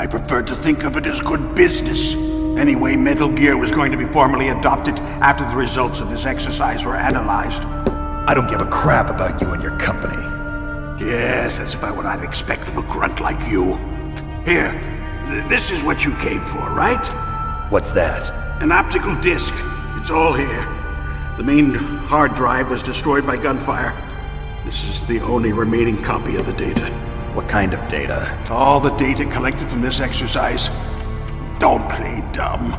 I prefer to think of it as good business. Anyway, Metal Gear was going to be formally adopted after the results of this exercise were analyzed. I don't give a crap about you and your company. Yes, that's about what I'd expect from a grunt like you. Here, this is what you came for, right? What's that? An optical disc. It's all here. The main hard drive was destroyed by gunfire. This is the only remaining copy of the data. What kind of data? All the data collected from this exercise. Don't play dumb.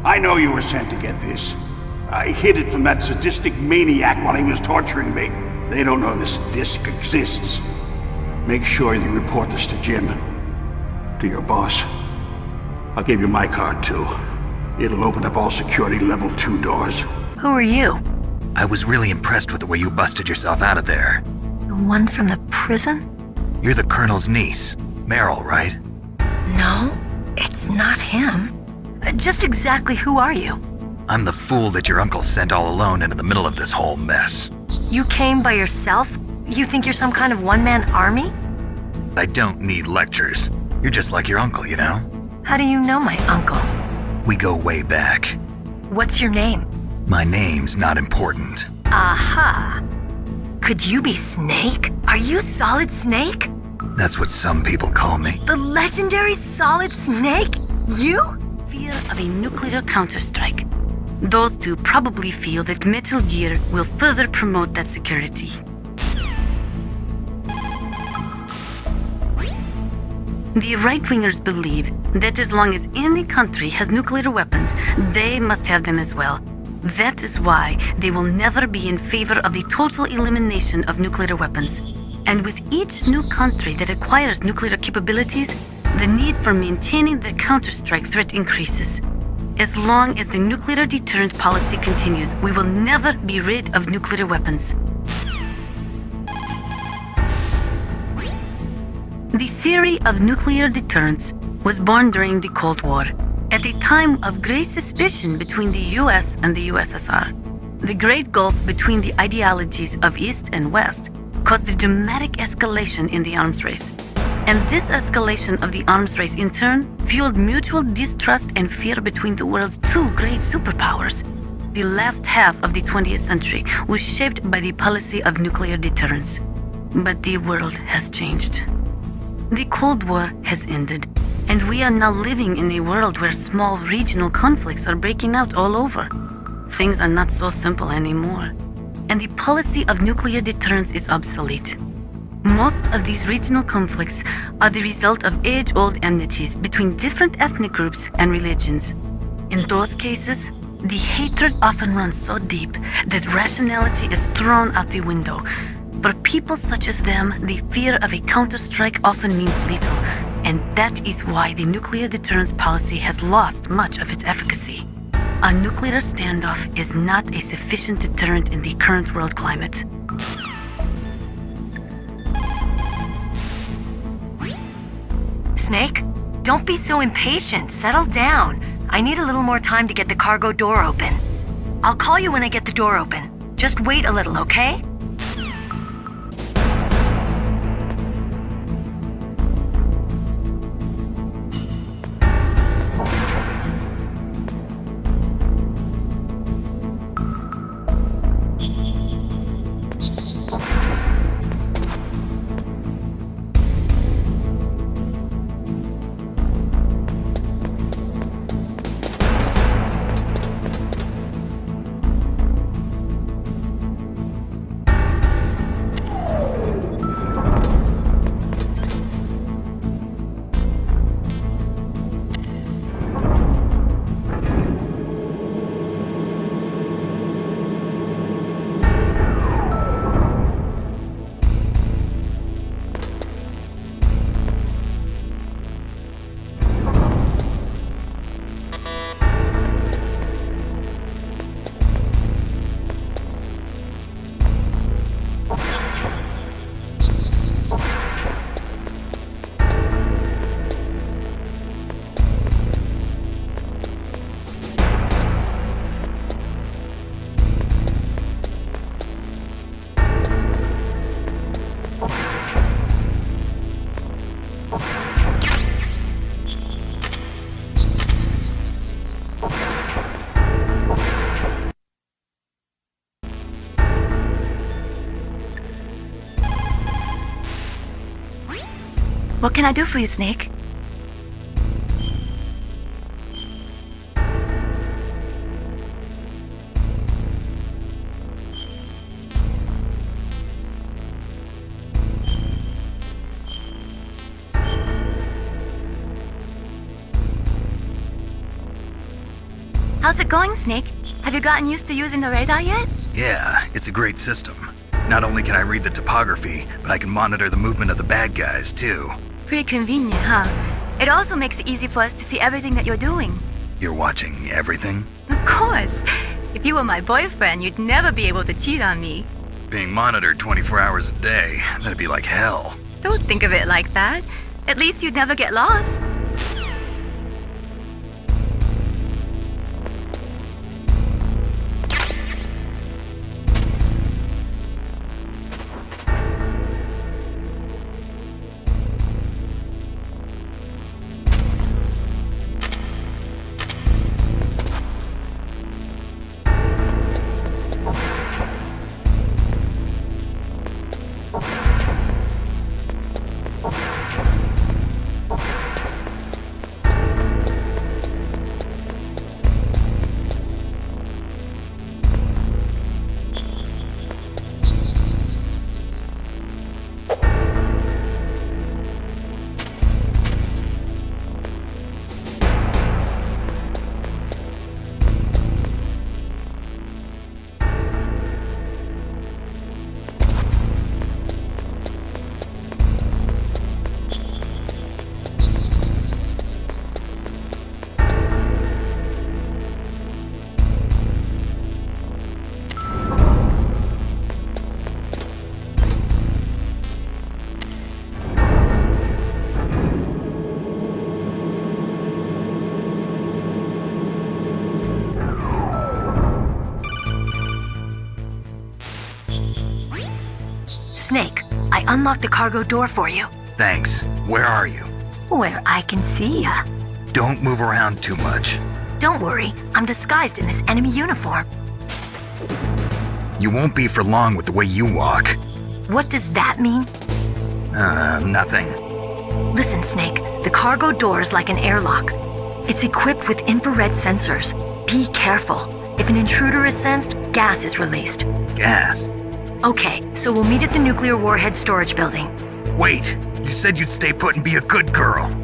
I know you were sent to get this. I hid it from that sadistic maniac while he was torturing me. They don't know this disc exists. Make sure you report this to Jim. To your boss. I'll give you my card too. It'll open up all security level 2 doors. Who are you? I was really impressed with the way you busted yourself out of there. The one from the prison? You're the Colonel's niece, Meryl, right? No, it's not him. Just exactly who are you? I'm the fool that your uncle sent all alone into the middle of this whole mess. You came by yourself? You think you're some kind of one-man army? I don't need lectures. You're just like your uncle, you know? How do you know my uncle? We go way back. What's your name? My name's not important. Aha. Could you be Snake? Are you Solid Snake? That's what some people call me. The legendary Solid Snake? You? Fear of a nuclear counterstrike. Those two probably feel that Metal Gear will further promote that security. The right-wingers believe that as long as any country has nuclear weapons, they must have them as well. That is why they will never be in favor of the total elimination of nuclear weapons. And with each new country that acquires nuclear capabilities, the need for maintaining the counterstrike threat increases. As long as the nuclear deterrent policy continues, we will never be rid of nuclear weapons. The theory of nuclear deterrence was born during the Cold War, at a time of great suspicion between the US and the USSR. The great gulf between the ideologies of East and West caused a dramatic escalation in the arms race. And this escalation of the arms race in turn fueled mutual distrust and fear between the world's two great superpowers. The last half of the 20th century was shaped by the policy of nuclear deterrence. But the world has changed. The Cold War has ended, and we are now living in a world where small regional conflicts are breaking out all over. Things are not so simple anymore, and the policy of nuclear deterrence is obsolete. Most of these regional conflicts are the result of age-old enmities between different ethnic groups and religions. In those cases, the hatred often runs so deep that rationality is thrown out the window. For people such as them, the fear of a counterstrike often means little, and that is why the nuclear deterrence policy has lost much of its efficacy. A nuclear standoff is not a sufficient deterrent in the current world climate. Snake, don't be so impatient. Settle down. I need a little more time to get the cargo door open. I'll call you when I get the door open. Just wait a little, okay? What can I do for you, Snake? How's it going, Snake? Have you gotten used to using the radar yet? Yeah, it's a great system. Not only can I read the topography, but I can monitor the movement of the bad guys, too. Pretty convenient, huh? It also makes it easy for us to see everything that you're doing. You're watching everything? Of course. If you were my boyfriend, you'd never be able to cheat on me. Being monitored 24 hours a day, that'd be like hell. Don't think of it like that. At least you'd never get lost. Snake, I unlocked the cargo door for you. Thanks. Where are you? Where I can see ya. Don't move around too much. Don't worry, I'm disguised in this enemy uniform. You won't be for long with the way you walk. What does that mean? Nothing. Listen, Snake, the cargo door is like an airlock. It's equipped with infrared sensors. Be careful. If an intruder is sensed, gas is released. Gas? Okay, so we'll meet at the nuclear warhead storage building. Wait! You said you'd stay put and be a good girl.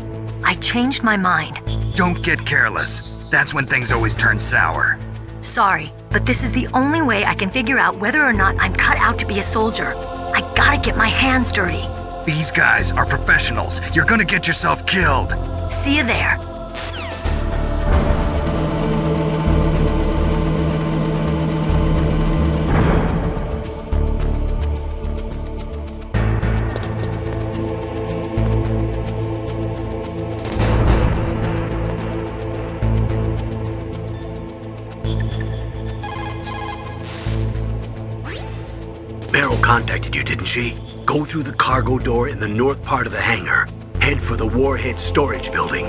I changed my mind. Don't get careless. That's when things always turn sour. Sorry, but this is the only way I can figure out whether or not I'm cut out to be a soldier. I gotta get my hands dirty. These guys are professionals. You're gonna get yourself killed. See you there. Beryl contacted you, didn't she? Go through the cargo door in the north part of the hangar. Head for the warhead storage building.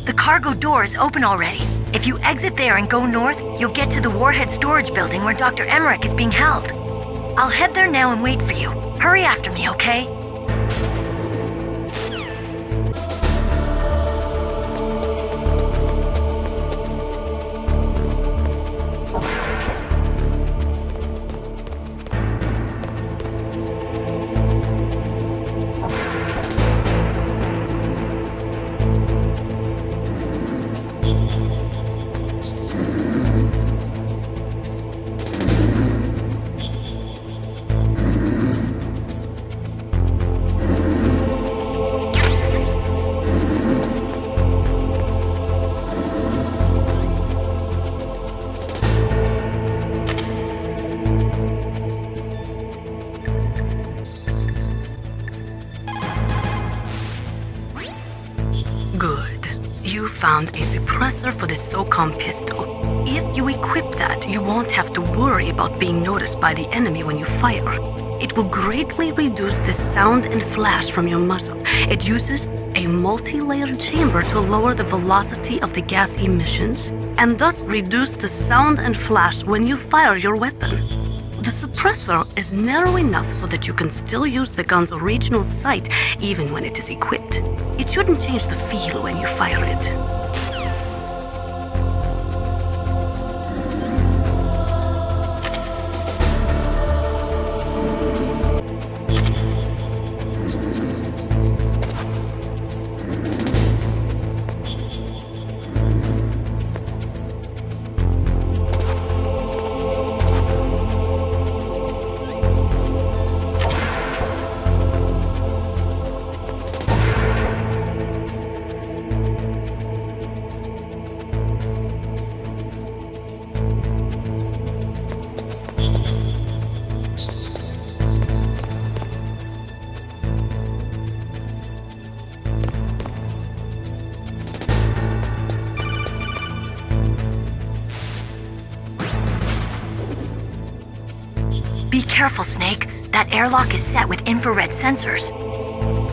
The cargo door is open already. If you exit there and go north, you'll get to the warhead storage building where Dr. Emmerich is being held. I'll head there now and wait for you. Hurry after me, okay? Good. You found a suppressor for the SOCOM pistol. If you equip that, you won't have to worry about being noticed by the enemy when you fire. It will greatly reduce the sound and flash from your muzzle. It uses a multi-layered chamber to lower the velocity of the gas emissions, and thus reduce the sound and flash when you fire your weapon. The suppressor is narrow enough so that you can still use the gun's original sight even when it is equipped. It shouldn't change the feel when you fire it. Be careful, Snake. That airlock is set with infrared sensors.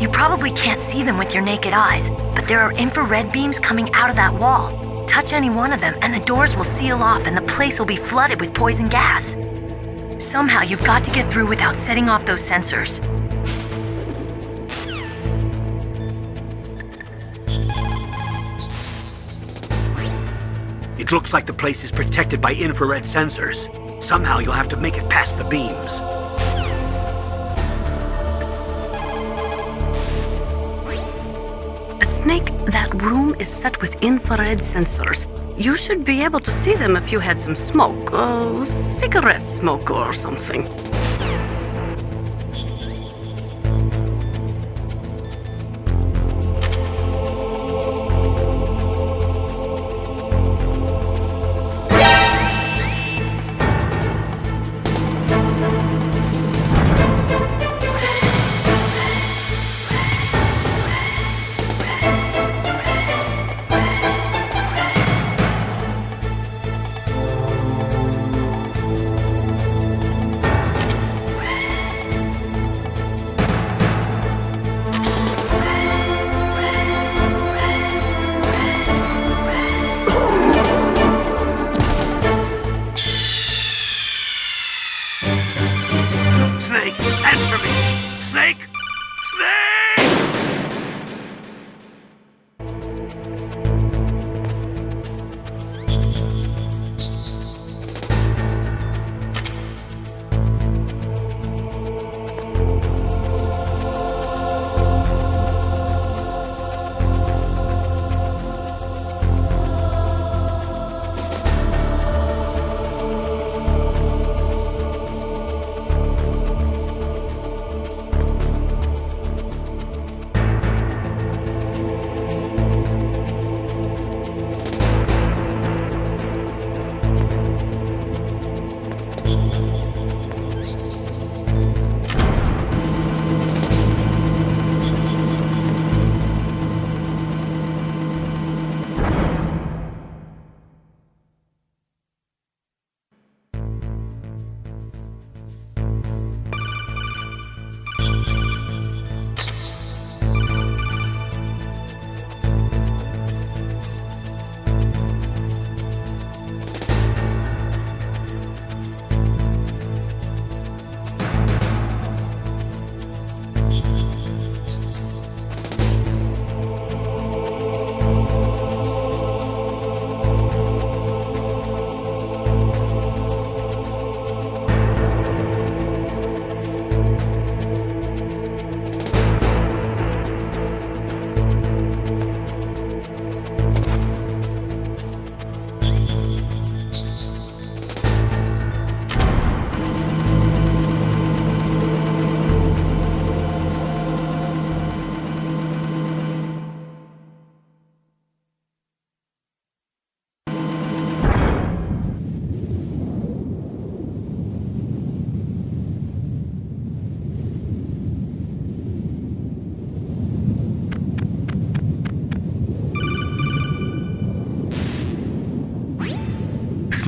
You probably can't see them with your naked eyes, but there are infrared beams coming out of that wall. Touch any one of them and the doors will seal off and the place will be flooded with poison gas. Somehow you've got to get through without setting off those sensors. It looks like the place is protected by infrared sensors. Somehow you'll have to make it past the beams. Snake, that room is set with infrared sensors. You should be able to see them if you had some smoke, cigarette smoke or something.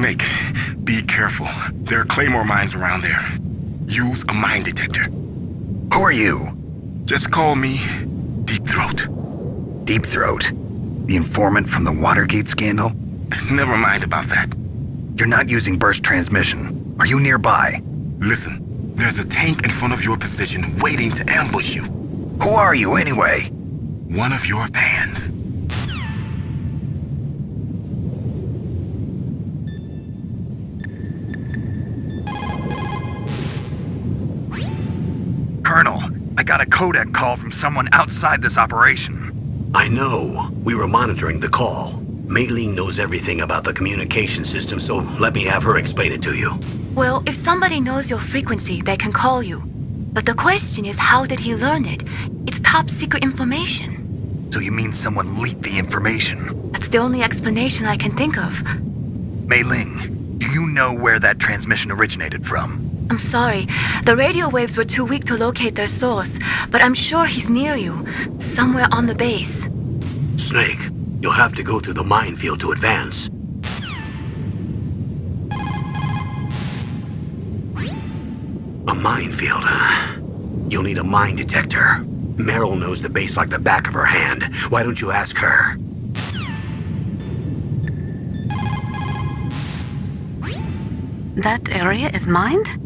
Snake, be careful. There are Claymore mines around there. Use a mine detector. Who are you? Just call me Deep Throat. Deep Throat? The informant from the Watergate scandal? Never mind about that. You're not using burst transmission. Are you nearby? Listen, there's a tank in front of your position waiting to ambush you. Who are you anyway? One of your fans. Colonel, I got a codec call from someone outside this operation. I know. We were monitoring the call. Mei Ling knows everything about the communication system, so let me have her explain it to you. Well, if somebody knows your frequency, they can call you. But the question is, how did he learn it? It's top secret information. So you mean someone leaked the information? That's the only explanation I can think of. Mei Ling, do you know where that transmission originated from? I'm sorry. The radio waves were too weak to locate their source, but I'm sure he's near you, somewhere on the base. Snake, you'll have to go through the minefield to advance. A minefield, huh? You'll need a mine detector. Meryl knows the base like the back of her hand. Why don't you ask her? That area is mined?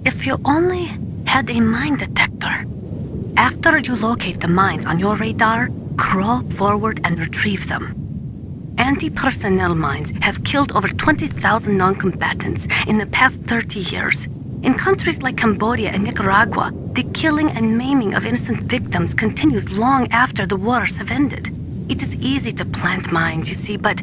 If you only had a mine detector. After you locate the mines on your radar, crawl forward and retrieve them. Anti-personnel mines have killed over 20,000 non-combatants in the past 30 years. In countries like Cambodia and Nicaragua, the killing and maiming of innocent victims continues long after the wars have ended. It is easy to plant mines, you see, but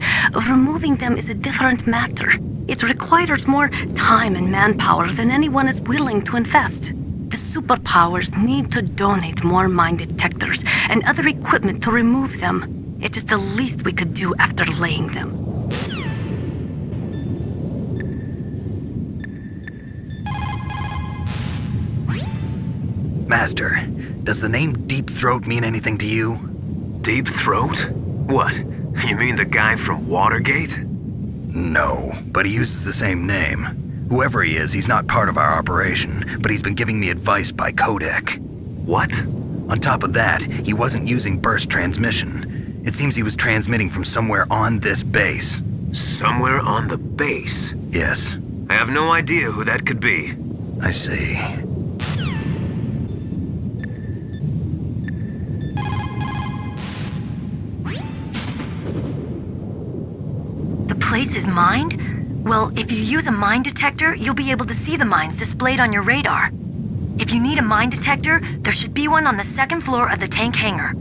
removing them is a different matter. It requires more time and manpower than anyone is willing to invest. The superpowers need to donate more mine detectors and other equipment to remove them. It is the least we could do after laying them. Master, does the name Deep Throat mean anything to you? Deep Throat? What? You mean the guy from Watergate? No, but he uses the same name. Whoever he is, he's not part of our operation, but he's been giving me advice by codec. What? On top of that, he wasn't using burst transmission. It seems he was transmitting from somewhere on this base. Somewhere on the base? Yes. I have no idea who that could be. I see. The place is mined? Well, if you use a mine detector, you'll be able to see the mines displayed on your radar. If you need a mine detector, there should be one on the second floor of the tank hangar.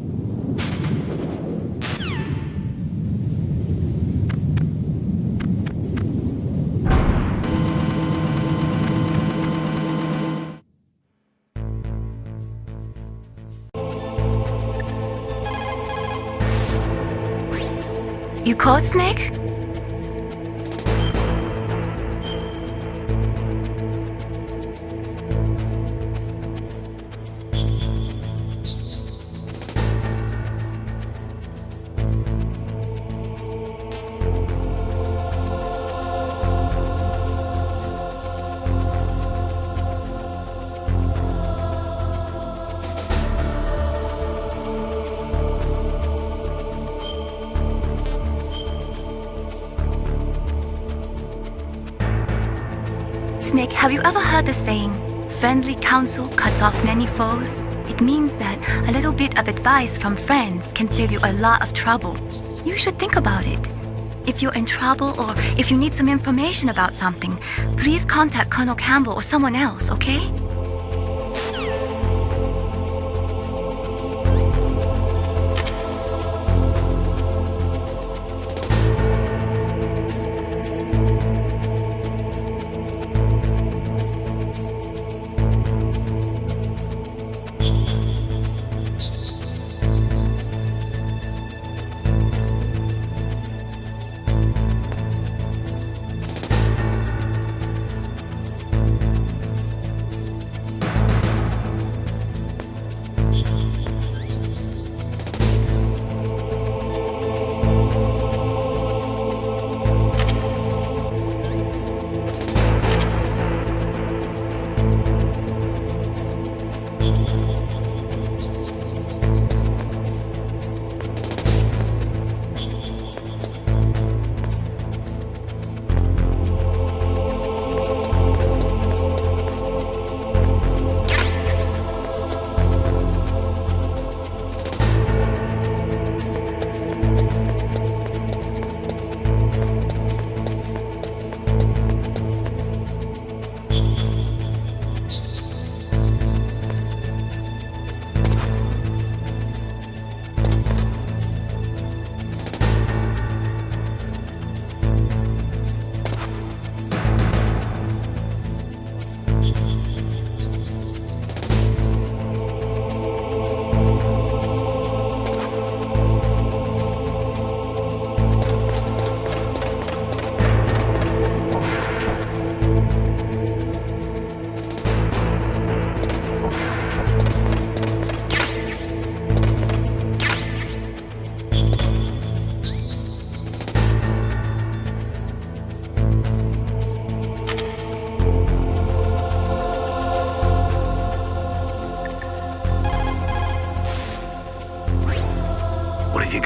You called, Snake? Snake, have you ever heard the saying, friendly counsel cuts off many foes? It means that a little bit of advice from friends can save you a lot of trouble. You should think about it. If you're in trouble or if you need some information about something, please contact Colonel Campbell or someone else, okay?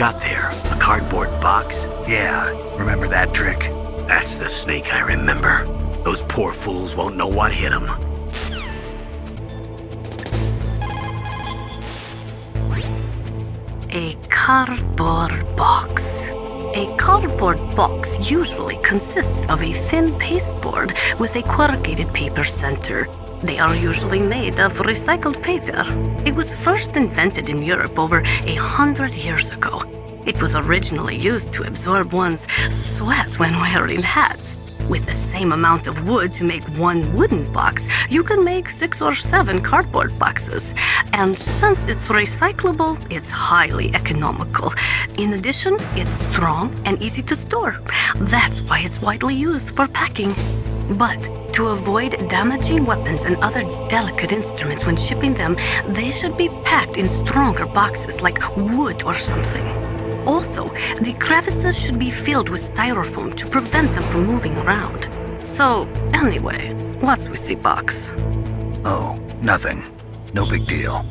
got there? A cardboard box? Yeah, remember that trick? That's the snake I remember. Those poor fools won't know what hit them. A cardboard box. A cardboard box usually consists of a thin pasteboard with a corrugated paper center. They are usually made of recycled paper. It was first invented in Europe over 100 years ago. It was originally used to absorb one's sweat when wearing hats. With the same amount of wood to make one wooden box, you can make 6 or 7 cardboard boxes. And since it's recyclable, it's highly economical. In addition, it's strong and easy to store. That's why it's widely used for packing. But to avoid damaging weapons and other delicate instruments when shipping them, they should be packed in stronger boxes like wood or something. Also, the crevices should be filled with styrofoam to prevent them from moving around. So, anyway, what's with the box? Oh, nothing. No big deal.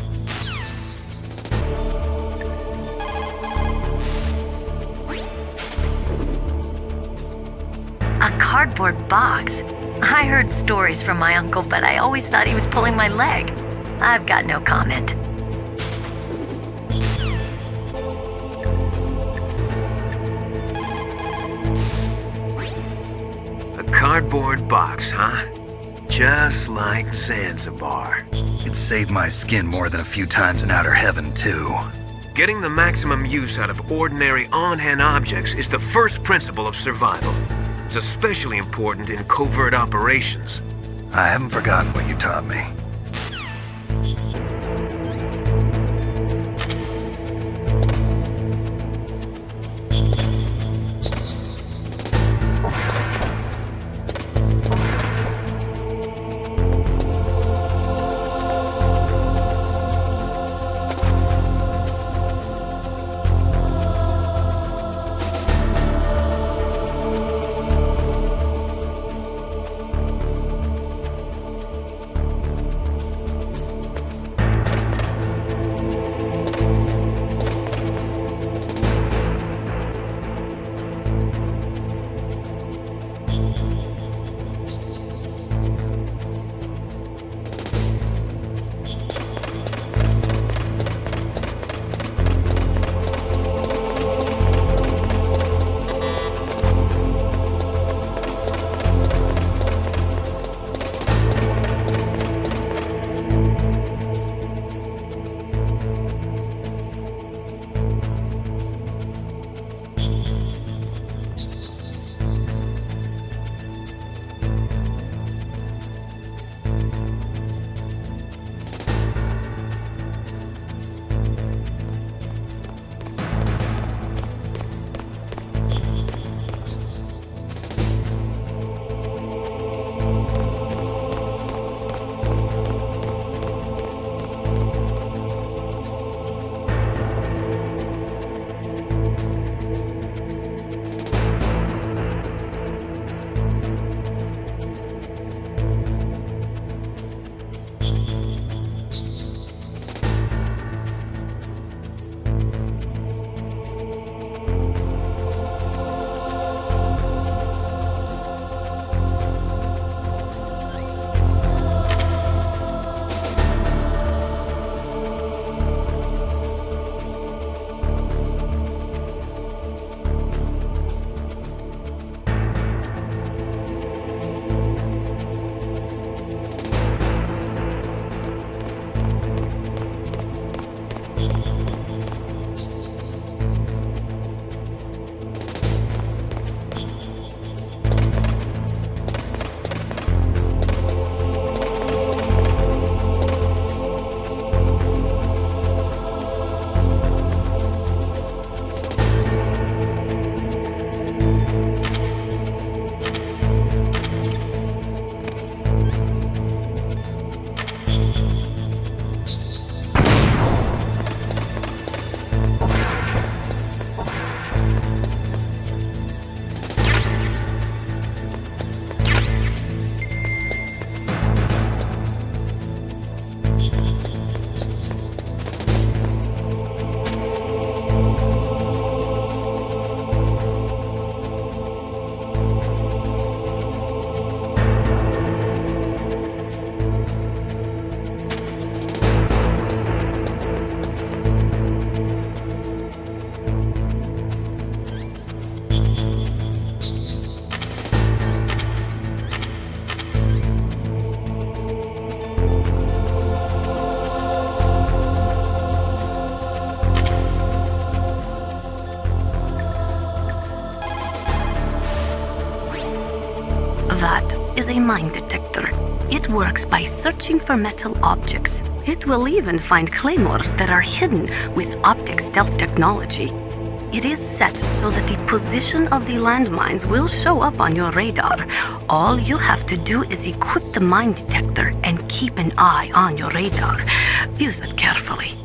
A cardboard box? I heard stories from my uncle, but I always thought he was pulling my leg. I've got no comment. A cardboard box, huh? Just like Zanzibar. It saved my skin more than a few times in outer heaven, too. Getting the maximum use out of ordinary on-hand objects is the first principle of survival. It's especially important in covert operations. I haven't forgotten what you taught me. That is a mine detector. It works by searching for metal objects. It will even find claymores that are hidden with optic stealth technology. It is set so that the position of the landmines will show up on your radar. All you have to do is equip the mine detector and keep an eye on your radar. Use it carefully.